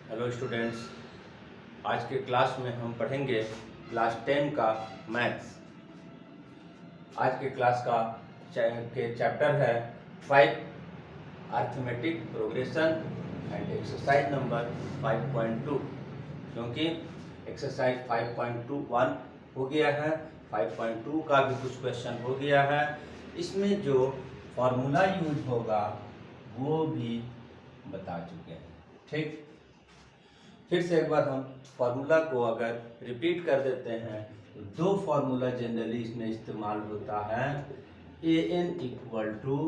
Hello students, आज के class में हम पढ़ेंगे क्लास 10 का मैथ्स। आज के क्लास का चैप्टर है 5 arithmetic progression and exercise number 5.2। क्योंकि एक्सरसाइज 5.21 हो गया है, 5.2 का भी कुछ क्वेश्चन हो गया है। इसमें जो फॉर्मूला यूज होगा वो भी बता चुके हैं। ठीक, फिर से एक बार हम फार्मूला को अगर रिपीट कर देते हैं तो दो फार्मूला जनरली इसमें इस्तेमाल होता है। A N equal to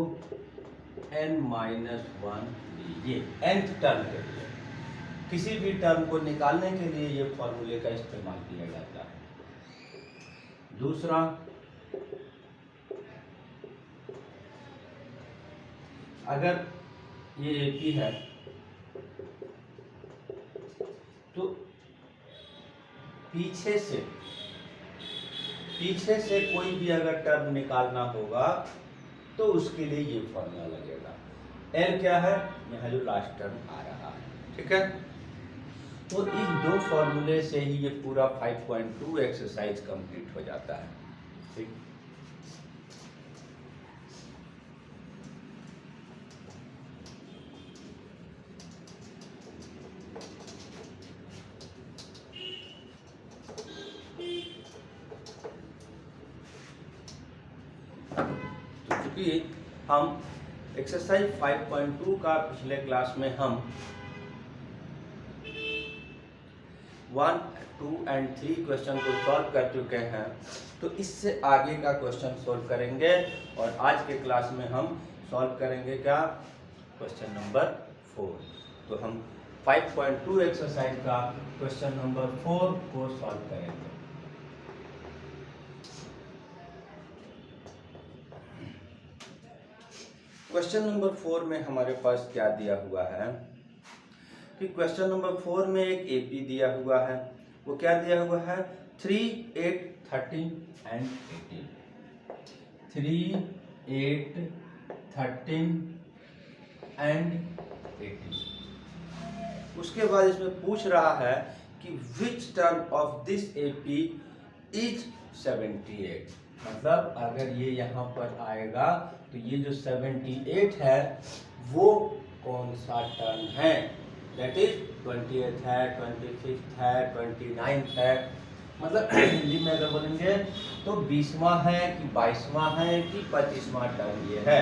N minus one, ये nth टर्म के लिए, किसी भी टर्म को निकालने के लिए ये फार्मूले का इस्तेमाल किया जाता है। दूसरा, अगर ये AP है तो पीछे से कोई भी अगर टर्म निकालना होगा तो उसके लिए ये फॉर्मूला लगेगा। L क्या है, यहाँ जो लास्ट टर्म आ रहा है। ठीक है, तो इस दो फॉर्मूले से ही ये पूरा 5.2 एक्सरसाइज कंप्लीट हो जाता है। ठीक, क्योंकि हम एक्सरसाइज 5.2 का पिछले क्लास में हम 1, 2 एंड 3 क्वेश्चन को सॉल्व कर चुके हैं, तो इससे आगे का क्वेश्चन सॉल्व करेंगे। और आज के क्लास में हम सॉल्व करेंगे क्या, क्वेश्चन नंबर 4। तो हम 5.2 एक्सरसाइज का क्वेश्चन नंबर 4 को सॉल्व करेंगे। क्वेश्चन नंबर 4 में हमारे पास क्या दिया हुआ है कि क्वेश्चन नंबर 4 में एक AP दिया हुआ है। वो क्या दिया हुआ है, 3, 8, 13 एंड 18। 3, 8, 13 एंड 18। उसके बाद इसमें पूछ रहा है कि which term of this AP is 78। मतलब अगर ये यहाँ पर आएगा तो ये जो 78 है वो कौन सा टर्म है, दैट इज 28 है, 25 है, 29 है। मतलब हिंदी में अगर बोलेंगे तो 20वां है कि 22वां है कि 25वां टर्म ये है।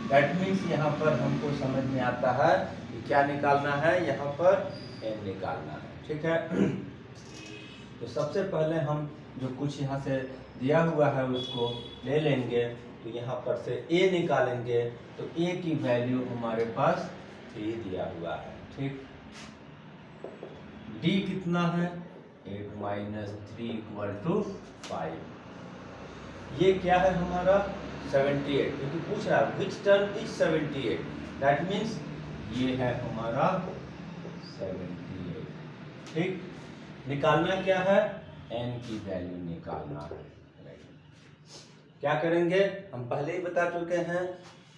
दैट मीन्स यहाँ पर हमको समझ में आता है कि क्या निकालना है, यहाँ पर n निकालना है। ठीक है, तो सबसे पहले हम जो कुछ यहाँ से दिया हुआ है उसको ले लेंगे। तो यहाँ पर से a निकालेंगे तो a की वैल्यू हमारे पास 3 दिया हुआ है। ठीक, d कितना है, 8 माइनस 3 इक्वल टू 5। ये क्या है हमारा 78, क्योंकि पूछ रहा है which term is 78, that means ये है हमारा 78। ठीक, निकालना क्या है, n की वैल्यू निकालना है। क्या करेंगे, हम पहले ही बता चुके हैं,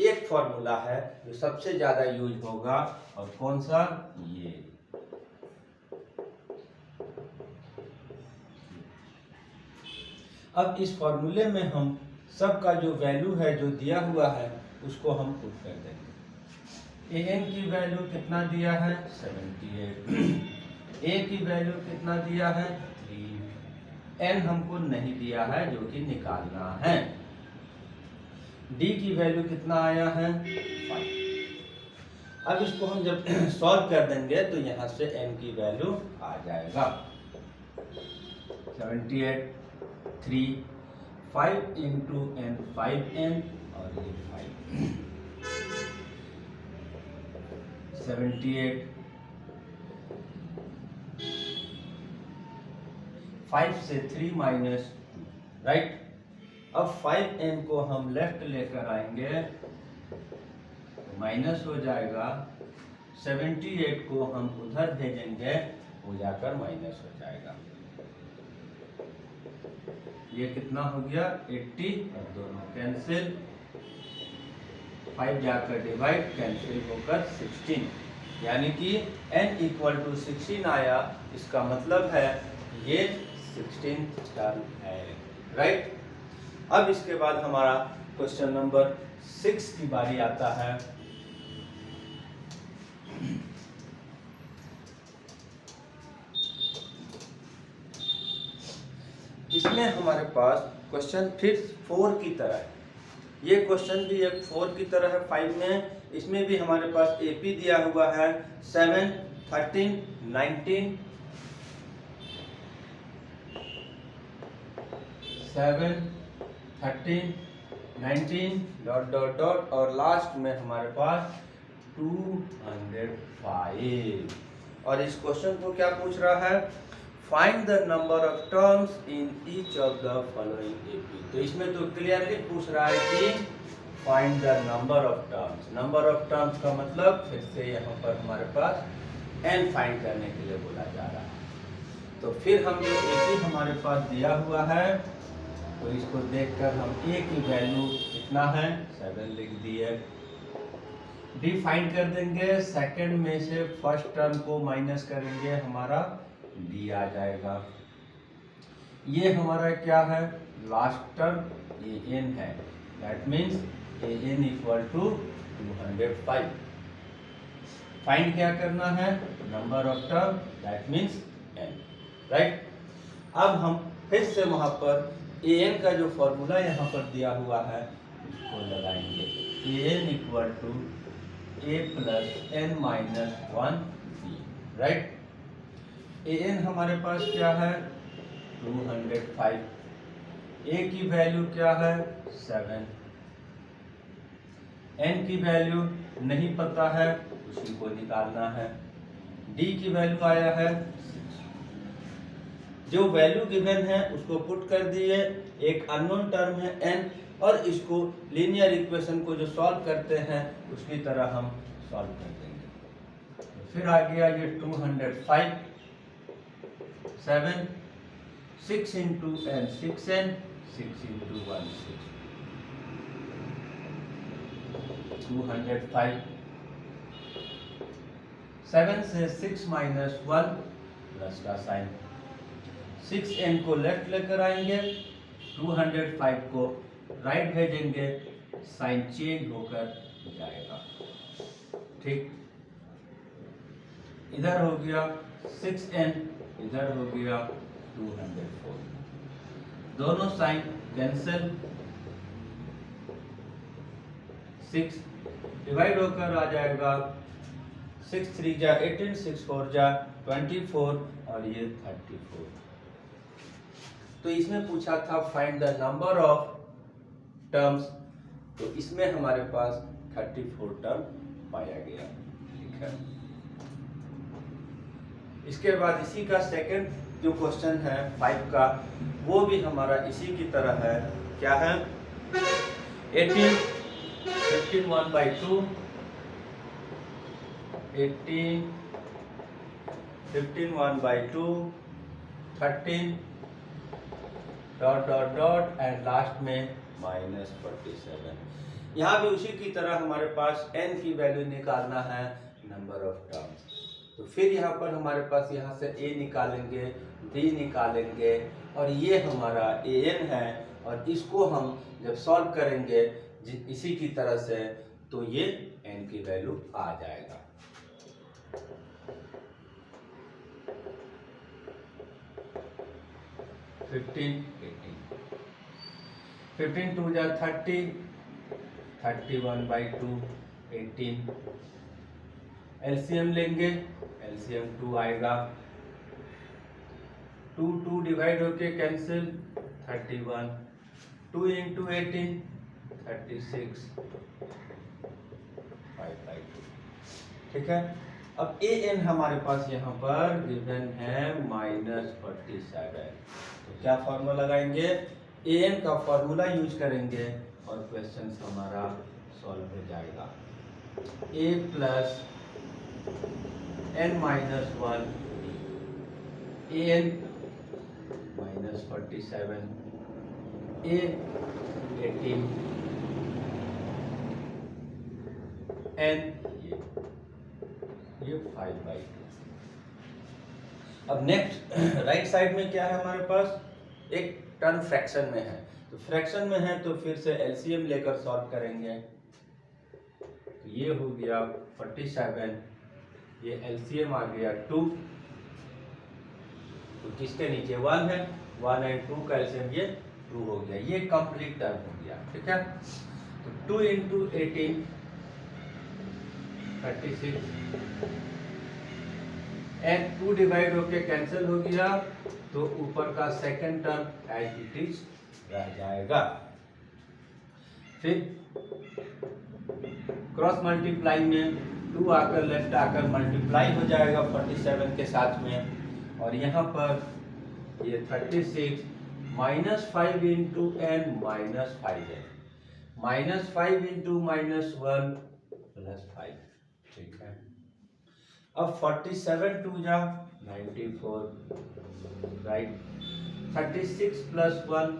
एक फॉर्मूला है जो सबसे ज्यादा यूज होगा, और कौन सा, ये। अब इस फॉर्मूले में हम सबका जो वैल्यू है जो दिया हुआ है उसको हम पुट कर देंगे। an की वैल्यू कितना दिया है, 78। a की वैल्यू कितना दिया है, 3। n हमको नहीं दिया है जो कि निकालना है। d की वैल्यू कितना आया है, 5। अब इसको हम जब सॉल्व कर देंगे तो यहाँ से n की वैल्यू आ जाएगा 78, 3, 5 इंटू n 5n और ये 5। 78, 5 से 3 माइनस 2, राइट। अब 5n को हम लेफ्ट लेकर आएंगे तो माइनस हो जाएगा, 78 को हम उधर भेजेंगे वो जाकर माइनस हो जाएगा। ये कितना हो गया, 80 और दोनों कैंसिल, 5 जाकर डिवाइड, कैंसिल होकर 16। यानी कि n इक्वल टू 16 आया, इसका मतलब है ये 16th टर्म है, राइट। अब इसके बाद हमारा क्वेश्चन नंबर 6 की बारी आता है। इसमें हमारे पास क्वेश्चन फिर 4 की तरह है। ये क्वेश्चन भी एक 4 की तरह है 5 में। इसमें भी हमारे पास एपी दिया हुआ है 7, 13, 19, 7, 13, 19 डॉट डॉट डॉट और लास्ट में हमारे पास 205। और इस क्वेश्चन को क्या पूछ रहा है, find the number of terms in each of the following AP. तो इसमें तो क्लियरली पूछ रहा है कि find the number of terms. Number of terms का मतलब फिर से यहाँ पर हमारे पास n फाइंड करने के लिए बोला जा रहा है। तो फिर हम जो एपी हमारे पास दिया हुआ है, तो इसको देखकर हम a की वैल्यू कितना है 7 लिख दिए। डी फाइंड कर देंगे, सेकंड में से फर्स्ट टर्म को माइनस करेंगे, हमारा डी आ जाएगा। ये हमारा क्या है, लास्ट टर्म an है, that means an equal to 205। Find क्या करना है, number of term, that means n, right. अब हम फिर से वहां पर an का जो फॉर्मूला यहाँ पर दिया हुआ है उसको लगाएंगे। an equal to a plus n minus 1b, right. an हमारे पास क्या है 205, a की वैल्यू क्या है 7, n की वैल्यू नहीं पता है, उसी को निकालना है। d की वैल्यू आया है 6। जो वैल्यू गिवन है उसको पुट कर दिए, एक अननोन टर्म है n, और इसको लीनियर इक्वेशन को जो सॉल्व करते हैं उसकी तरह हम सॉल्व कर देंगे। तो फिर आ गया ये 205, 7, 6 इंटू n 6n, 6 इंटू 1 6, 205। 7 से 6 माइनस 1 प्लस का साइन, 6n को लेफ्ट लेकर आएंगे, 205 को राइट भेजेंगे, साइन चेंज होकर जाएगा, ठीक। इधर हो गया 6n, इधर हो गया 204, दोनों साइन कैंसिल, 6 डिवाइड होकर आ जाएगा, 6 3 जा 18, 6 4 जा 24 और ये 34। तो इसमें पूछा था find the number of terms, तो इसमें हमारे पास 34 टर्म पाया गया, ठीक है। इसके बाद इसी का सेकंड जो क्वेश्चन है 5 का, वो भी हमारा इसी की तरह है। क्या है, 18, 15 1/2, 18, 15 1/2, 13 dot dot dot and last में -47। यहाँ भी उसी की तरह हमारे पास n की वैल्यू निकालना है, नंबर ऑफ टर्म्स। तो फिर यहाँ पर हमारे पास यहाँ से a निकालेंगे, d निकालेंगे, और ये हमारा an है, और इसको हम जब सॉल्व करेंगे इसी की तरह से, तो ये n की वैल्यू आ जाएगा। फिफ्टीन 15 2 जा 30, 31/2 18, एलसीएम लेंगे, एलसीएम 2 आएगा, 2 2 डिवाइड होके कैंसिल, 31, 2 इंटू 18 36, 5/2, ठीक है। अब an हमारे पास यहाँ पर गिवन है -47, तो क्या फॉर्मूला लगाएंगे, an का फॉर्मूला यूज करेंगे और क्वेश्चन हमारा सॉल्व हो जाएगा। a plus n minus 1, an -47, a 18, n ये 5/2। अब नेक्स्ट राइट साइड में क्या है हमारे पास, एक टर्म फ्रैक्शन में है, तो फ्रैक्शन में है तो फिर से एलसीएम लेकर सॉल्व करेंगे। तो ये हो गया 47, ये एलसीएम आ गया 2, तो किसके नीचे 1 है, 1 एंड 2 का एलसीएम ये 2 हो गया, ये कंप्लीट टर्म हो गया। ठीक है, तो 2 इंटू 18 36 एंड 2 डिवाइड होके कैंसिल हो गया, तो ऊपर का second term as it is रह जाएगा। फिर क्रॉस मल्टीप्लाई में 2 आकर लेफ्ट आकर मल्टीप्लाई हो जाएगा 47 के साथ में, और यहाँ पर ये 36 -5 इंटू n -5 है, -5 इंटू -1 +5। ठीक है, अब 47 2 जा 94, राइट, 36 + 1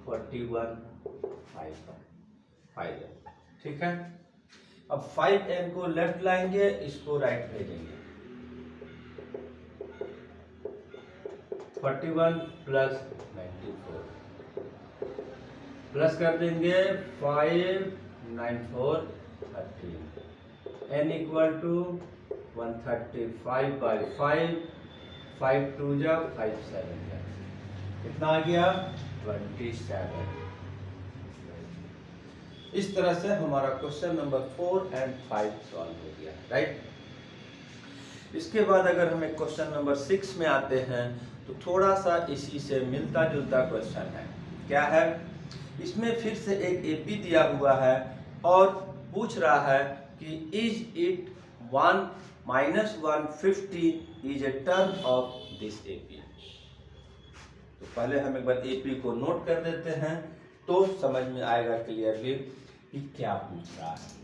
41 5 है। ठीक है, अब 5n को लेफ्ट लाएंगे, इसको राइट भेजेंगे, 41 + 94 प्लस कर देंगे 5 9 4 13, n = 135/5, 5 2 जा 5 7 जा, कितना आ गया 27। इस तरह से हमारा क्वेश्चन नंबर 4 एंड 5 सॉल्व हो गया, राइट। इसके बाद अगर हम एक क्वेश्चन नंबर 6 में आते हैं, तो थोड़ा सा इसी से मिलता जुलता क्वेश्चन है। क्या है, इसमें फिर से एक एपी दिया हुआ है और पूछ रहा है कि is it 1 - 150 is a term of this AP. तो पहले हम एक बार एपी को नोट कर देते हैं, तो समझ में आएगा क्लियरली कि क्या पूछ रहा है।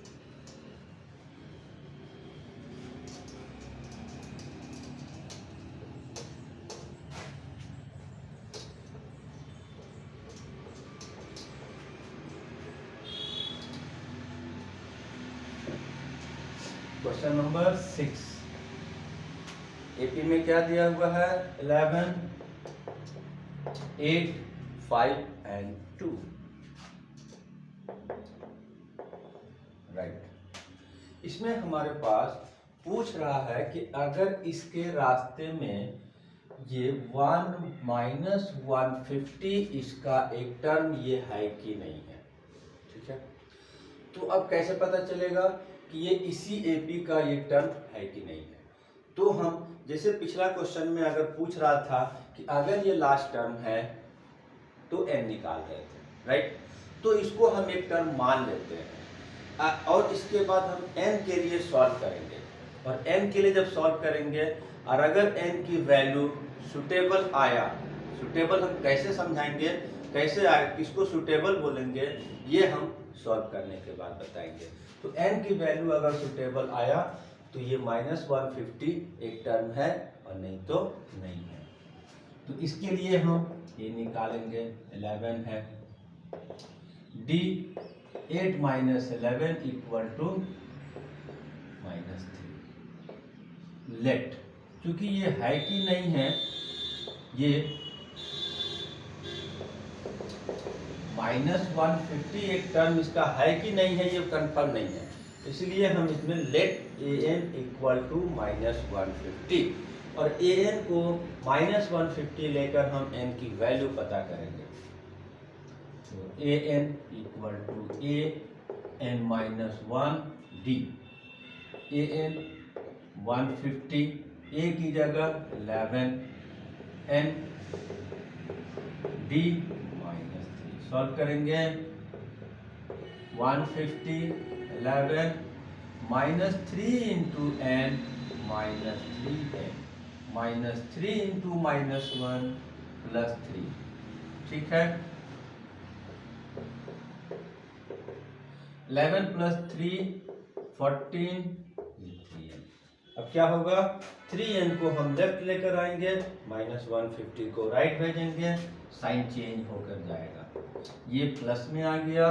क्वेश्चन नंबर 6, एपी में क्या दिया हुआ है, 11 8 5 एंड 2, राइट। इसमें हमारे पास पूछ रहा है कि अगर इसके रास्ते में ये 1 - 150 इसका एक टर्म ये है कि नहीं है। ठीक है, तो अब कैसे पता चलेगा कि ये इसी एपी का ये टर्म है कि नहीं है। तो हम जैसे पिछला क्वेश्चन में अगर पूछ रहा था कि अगर ये लास्ट टर्म है तो n निकाल रहे थे, राइट। तो इसको हम एक टर्म मान लेते हैं और इसके बाद हम n के लिए सॉल्व करेंगे, और n के लिए जब सॉल्व करेंगे और अगर n की वैल्यू सुटेबल आया, सुटेबल हम कैसे समझाएंगे, कैसे आए, किसको सुटेबल बोलेंगे, ये हम सॉल्व करने के बाद बताएंगे। तो n की वैल्यू अगर सुटेबल आया तो ये -150 एक टर्म है और नहीं तो नहीं है। तो इसके लिए हम ये निकालेंगे, 11 है, d 8 - 11 = -3। लेट, क्योंकि ये है कि नहीं है, ये -150 एक टर्म इसका है कि नहीं है, ये कंफर्म नहीं है, इसलिए हम इसमें लेट an = -150, और an को -150 लेकर हम n की वैल्यू पता करेंगे। तो an = an - 1 d, an 150, a की जगह 11, n d -3 सॉल्व करेंगे, 150 11 -3 इंटू n -3n, -3 इंटू -1 +3। ठीक है, 11 + 3 14, 3n। अब क्या होगा, 3n को हम लेफ्ट लेकर आएंगे, -150 को राइट भेजेंगे, साइन चेंज होकर जाएगा, ये प्लस में आ गया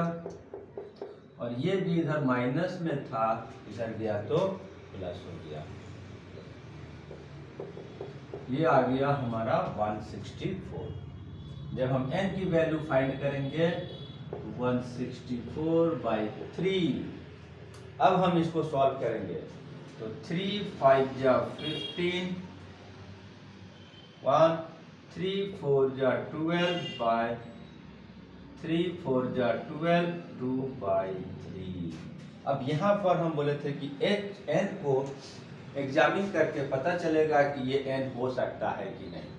और ये भी इधर माइनस में था, इधर गया तो प्लस हो गया, ये आ गया हमारा 164। जब हम n की वैल्यू फाइंड करेंगे 164/3, अब हम इसको सॉल्व करेंगे तो 3 5 जा 15, 1 3 4 जा 12/3 4 जा 12 2/3। अब यहाँ पर हम बोले थे कि n को एग्जामिन करके पता चलेगा कि ये n हो सकता है कि नहीं,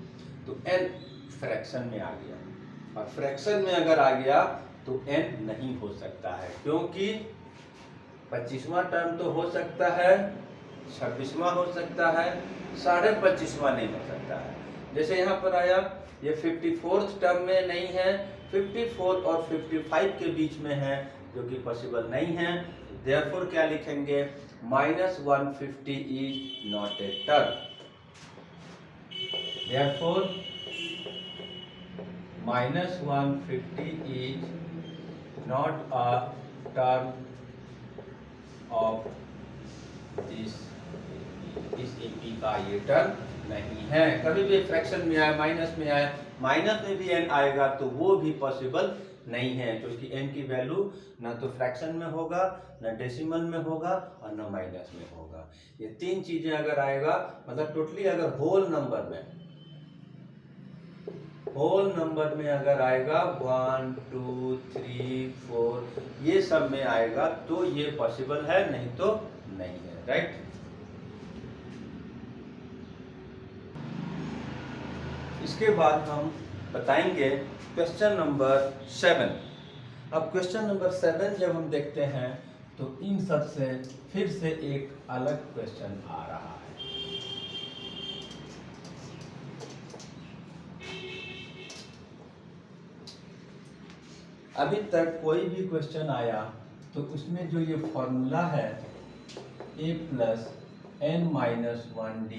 तो n फ्रैक्शन में आ गया, और फ्रैक्शन में अगर आ गया तो n नहीं हो सकता है, क्योंकि 25वां टर्म तो हो सकता है, 26वां हो सकता है, 25.5वां नहीं हो सकता है। जैसे यहाँ पर आया ये 54th टर्म में नहीं है, 54 और 55 के बीच में है, जो कि पॉसिबल नहीं है। देयरफॉर क्या लिखेंगे, -150 is not a term. Therefore -150 is not a term of this, इस एपी का ये टर्म नहीं है। कभी भी फ्रैक्शन में आए, माइनस में आए, माइनस में भी n आएगा तो वो भी पॉसिबल नहीं है, क्योंकि n की वैल्यू ना तो फ्रैक्शन में होगा, ना डेसिमल में होगा, और ना माइनस में होगा। ये तीन चीजें अगर आएगा, मतलब टोटली अगर होल नंबर में अगर आएगा 1 2 3 4 ये सब में आएगा तो ये पॉसिबल है, नहीं तो नहीं है, राइट। इसके बाद हम बताएंगे क्वेश्चन नंबर 7। अब क्वेश्चन नंबर 7 जब हम देखते हैं तो इन सब से फिर से एक अलग क्वेश्चन आ रहा है। अभी तक कोई भी क्वेश्चन आया तो उसमें जो ये फॉर्मूला है a + n-1d,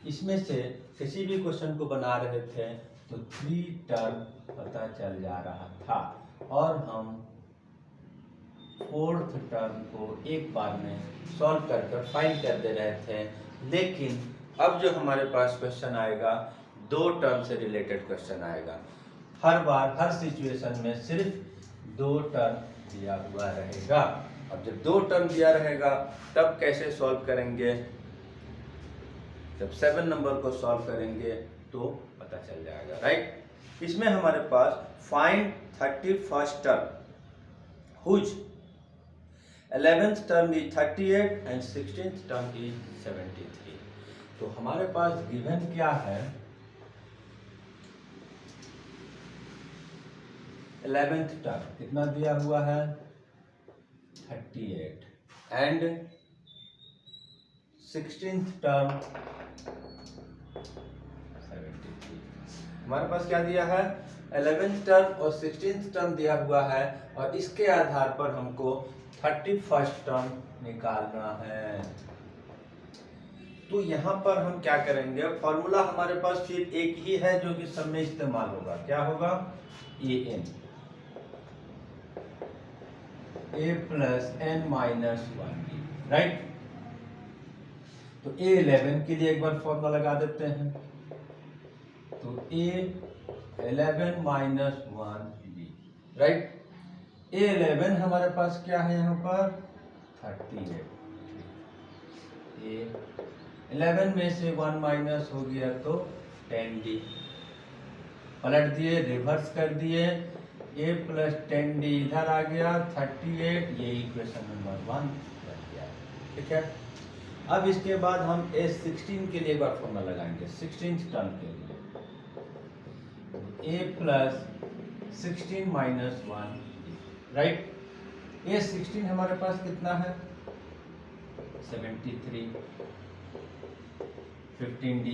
इसमें से किसी भी क्वेश्चन को बना रहे थे तो 3 टर्म पता चल जा रहा था, और हम 4th टर्म को एक बार में सॉल्व कर फाइंड कर दे रहे थे। लेकिन अब जो हमारे पास क्वेश्चन आएगा 2 टर्म से रिलेटेड क्वेश्चन आएगा। हर बार हर सिचुएशन में सिर्फ 2 टर्म दिया हुआ रहेगा। अब जब 2 टर्म दिया रहेगा तब कैसे सॉल्व करेंगे, जब 7 नंबर को सॉल्व करेंगे तो पता चल जाएगा, राइट। इसमें हमारे पास find 31st term whose 11th term is 38 and 16th term is 73। तो हमारे पास गिवन क्या है, 11th टर्म कितना दिया हुआ है 38 एंड 16th टर्म 73। हमारे पास क्या दिया है, 11th टर्म और 16th टर्म दिया हुआ है, और इसके आधार पर हमको 31st टर्म निकालना है। तो यहाँ पर हम क्या करेंगे, फॉर्मूला हमारे पास फिर एक ही है जो कि सब में इस्तेमाल होगा। क्या होगा, an a + n-1d, राइट। तो a11 के लिए एक बार फॉर्मूला लगा देते हैं, तो a11 - 1d, राइट। a11 हमारे पास क्या है यहाँ पर 38, a11 में से 1 माइनस हो गया तो 10d, पलट दिए, रिवर्स कर दिए, a + 10d इधर आ गया 38, ये इक्वेशन नंबर 1 बन गया, ठीक है। अब इसके बाद हम a16 के लिए एक बार फॉर्मूला लगाएंगे, 16th टर्म के लिए a + 16 - 1, राइट। a16 हमारे पास कितना है 73, 15d,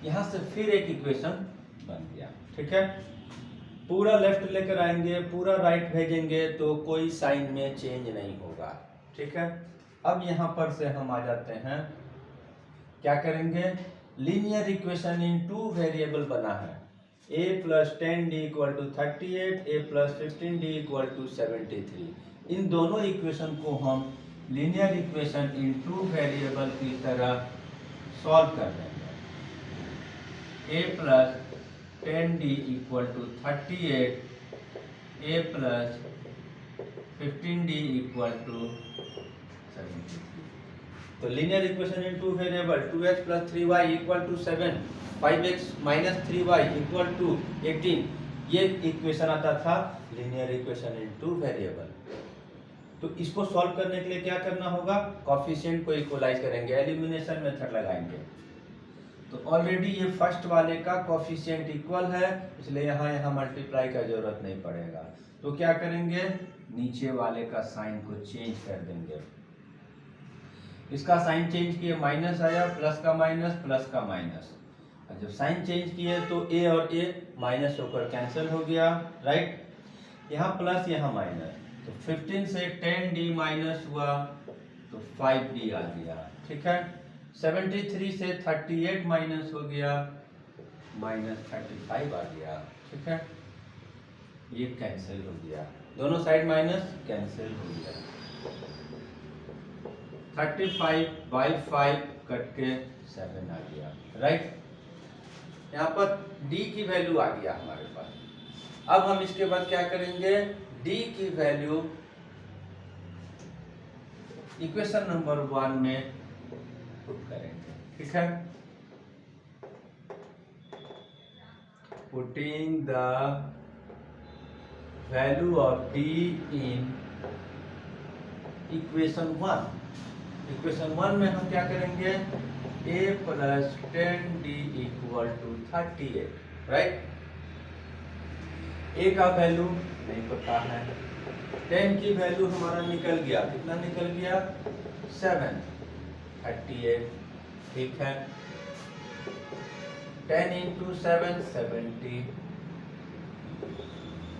यहां से फिर एक इक्वेशन बन गया, ठीक है। पूरा लेफ्ट लेकर आएंगे, पूरा राइट भेजेंगे तो कोई साइन में चेंज नहीं होगा, ठीक है। अब यहां पर से हम आ जाते हैं, क्या करेंगे, लीनियर इक्वेशन इन 2 वेरिएबल बना है, a plus 10d equal to 38, a plus 15d equal to 73। इन दोनों इक्वेशन को हम linear equation in two variable की तरह सॉल्व कर देंगे। a plus 10d equal to 38, a plus 15d equal to 73। तो linear equation in two variable 2x plus 3y equal to 7, 5x minus 3y equal to 18, ये equation आता था linear equation in two variable. तो इसको solve करने के लिए क्या करना होगा, कोफिशिएंट को इक्वलाइज करेंगे, एलिमिनेशन मेथड लगाएंगे। तो ऑलरेडी ये फर्स्ट वाले का कोफिशिएंट इक्वल है, इसलिए यहाँ मल्टीप्लाई का जरूरत नहीं पड़ेगा। तो क्या करेंगे, नीचे वाले का साइन को चेंज कर देंगे। इसका साइन चेंज किए माइनस आया, प्लस का माइनस। और जब साइन चेंज किए तो a और a माइनस होकर कैंसिल हो गया, राइट। यहाँ प्लस यहाँ माइनस, तो 15 से 10d माइनस हुआ तो 5d आ गया, ठीक है। 73 से 38 माइनस हो गया, माइनस 35 आ गया, ठीक है। ये कैंसिल हो गया, दोनों साइड माइनस कैंसिल हो गया। 35 बाई 5 कट के 7 आ गया, राइट। यहाँ पर d की वैल्यू आ गया हमारे पास। अब हम इसके बाद क्या करेंगे, d की वैल्यू इक्वेशन नंबर 1 में पुट करेंगे, ठीक है। Putting the value of d in equation 1। Equation 1 में हम क्या करेंगे, a plus 10d equal to 38, right. a का वैल्यू नहीं पता है, 10 की वैल्यू हमारा निकल गया, कितना निकल गया, 7, 38, ठीक है। 10 इंटू 7 70,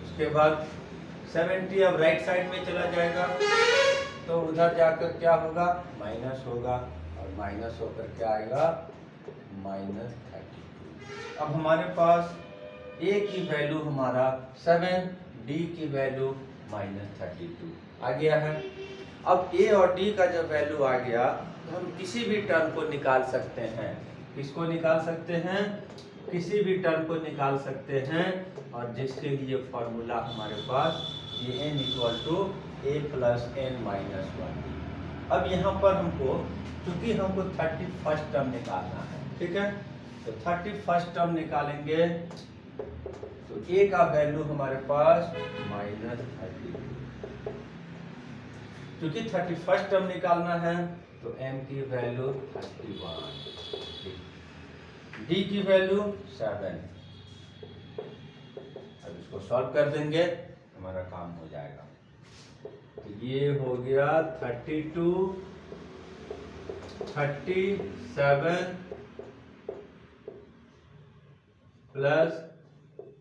उसके बाद 70 अब राइट साइड में चला जाएगा, तो उधर जाकर क्या होगा, माइनस होगा, और माइनस होकर क्या आएगा, माइनस 32। अब हमारे पास a की वैल्यू हमारा 7, d की वैल्यू माइनस 32 आ गया है। अब a और d का जब वैल्यू आ गया तो हम किसी भी टर्म को निकाल सकते हैं। किसको निकाल सकते हैं, किसी भी टर्म को निकाल सकते हैं, और जिसके लिए फॉर्मूला हमारे पास ये n equal to a plus n minus 1। अब यहाँ पर हमको, क्योंकि हमको 31st टर्म निकालना है, ठीक है, तो 31st टर्म निकालेंगे, तो a का वैल्यू हमारे पास माइनस 32। क्योंकि 31st टर्म निकालना है तो m की वैल्यू 31, d की वैल्यू 7। अब इसको सॉल्व कर देंगे, हमारा काम हो जाएगा। तो ये हो गया 32, 37 प्लस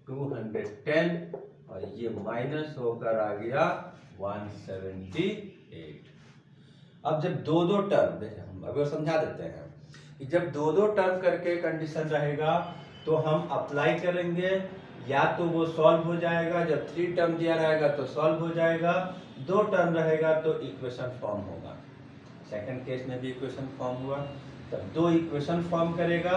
210, और ये माइनस होकर आ गया 178। अब जब दो टर्म, देखिए हम अभी समझा देते हैं कि जब दो टर्म करके कंडीशन रहेगा तो हम अप्लाई करेंगे, या तो वो सॉल्व हो जाएगा, जब 3 टर्म दिया रहेगा तो सॉल्व हो जाएगा, 2 टर्म रहेगा तो इक्वेशन फॉर्म होगा। सेकंड केस में भी इक्वेशन फॉर्म हुआ, तब 2 इक्वेशन फॉर्म करेगा,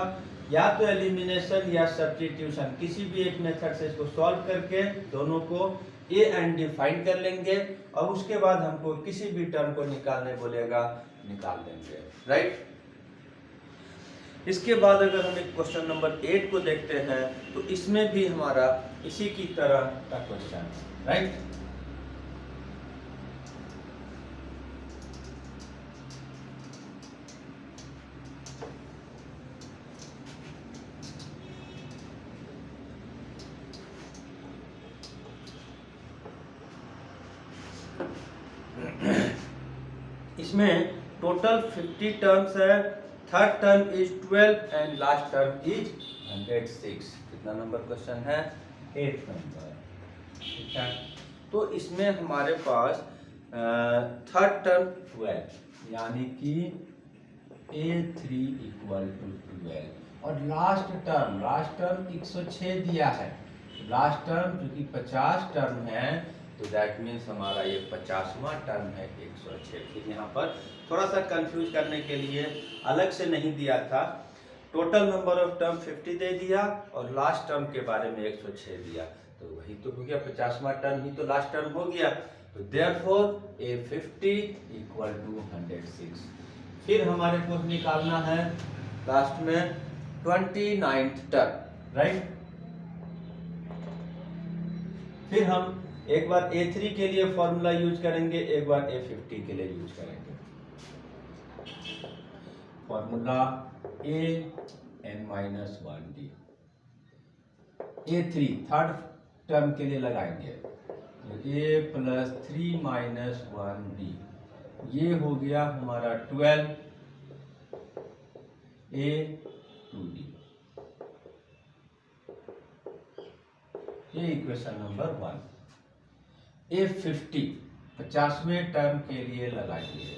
या तो एलिमिनेशन या सब्स्टिट्यूशन, किसी भी एक मेथड से इसको सॉल्व करके दोनों को a एंड d फाइंड कर लेंगे, और उसके बाद हमको किसी भी टर्म को निकालने बोलेगा, निकाल देंगे, राइट। इसके बाद अगर हम एक क्वेश्चन नंबर 8 को देखते हैं तो इसमें भी हमारा इसी की तरह का क्वेश्चन, राइट। इसमें टोटल 50 टर्म्स है, third term is 12 and last term is 106। कितना नंबर क्वेश्चन है, 8 नंबर, ठीक है। तो इसमें हमारे पास थर्ड टर्म 12, यानी कि a3 इक्वल टू 12, और लास्ट टर्म 106 दिया है। लास्ट टर्म क्योंकि 50 टर्म है तो दैट मीन्स हमारा ये 50वां टर्म है 106। फिर यहाँ पर थोड़ा सा कंफ्यूज करने के लिए अलग से नहीं दिया था, टोटल नंबर ऑफ टर्म 50 दे दिया और लास्ट टर्म के बारे में 106 दिया, तो वही तो हो गया 50वां टर्म ही तो लास्ट टर्म हो गया। तो देयरफॉर A50 इक्वल टू 106। फिर हमारे को निकालना है लास्ट में 29th टर्म, राइट। फिर हम एक बार A3 के लिए फॉर्मूला यूज करेंगे, एक बार A50 के लिए यूज करेंगे। Formula A(n-1)D। A3 third term के लिए लगाएंगे A + 3 - 1D, ये हो गया हमारा 12 A2D। ये इक्वेशन नंबर 1। A50 50वें टर्म के लिए लगाइए,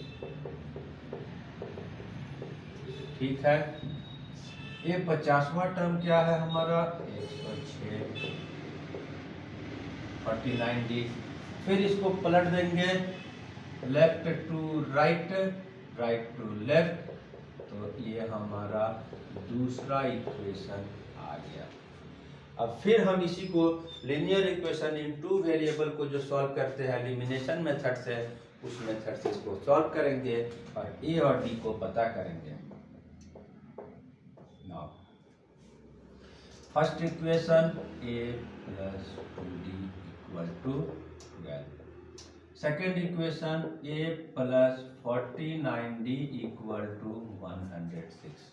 ठीक है। ये 50वां टर्म क्या है हमारा 106 49D। फिर इसको पलट देंगे left to right, right to left, तो ये हमारा दूसरा इक्वेशन आ गया। अब फिर हम इसी को linear equation in two variable को जो सॉल्व करते हैं एलिमिनेशन मेथड से, उस मेथड से इसको सॉल्व करेंगे और A और D को पता करेंगे। Now first equation A + 2D = 12। Second equation A + 49D = 106।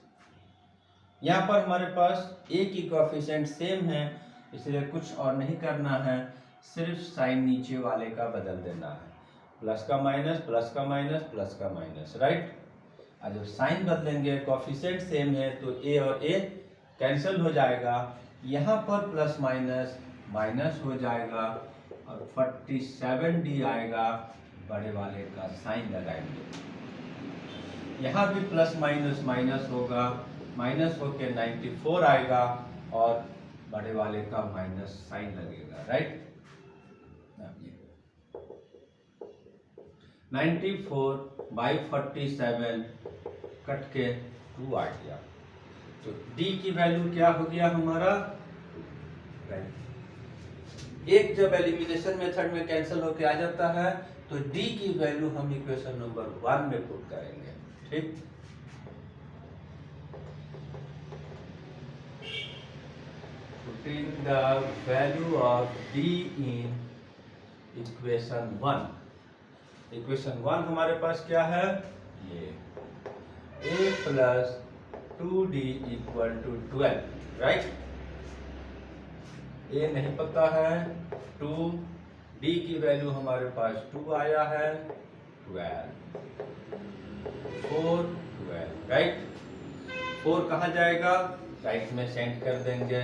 यहाँ पर हमारे पास A की कोएफिशिएंट सेम है, इसलिए कुछ और नहीं करना है, सिर्फ साइन नीचे वाले का बदल देना है, प्लस का माइनस, प्लस का माइनस, प्लस का माइनस, राइट। और जब साइन बदलेंगे कोएफिशिएंट सेम है तो A और A कैंसिल हो जाएगा, यहाँ पर प्लस माइनस माइनस हो जाएगा और 47D आएगा, बड़े वाले का साइन लगाएंगे। यहाँ भी प्लस माइनस माइनस होगा, माइनस होके 94 आएगा और बड़े वाले का माइनस साइन लगेगा, राइट। 94/47 कट के 2 आ गया, तो D की वैल्यू क्या हो गया हमारा 2, राइट। एक जब एलिमिनेशन मेथड में कैंसिल होके आ जाता है तो D की वैल्यू हम इक्वेशन नंबर 1 में पुट करेंगे, ठीक। Putting the value of D in equation 1। Equation 1 हमारे पास क्या है, ये A + 2D = 12, राइट। A नहीं पता है 2, D की वैल्यू हमारे पास 2 आया है 12, 4 12, राइट। 4 कहाँ जाएगा, राइट में सेंड कर देंगे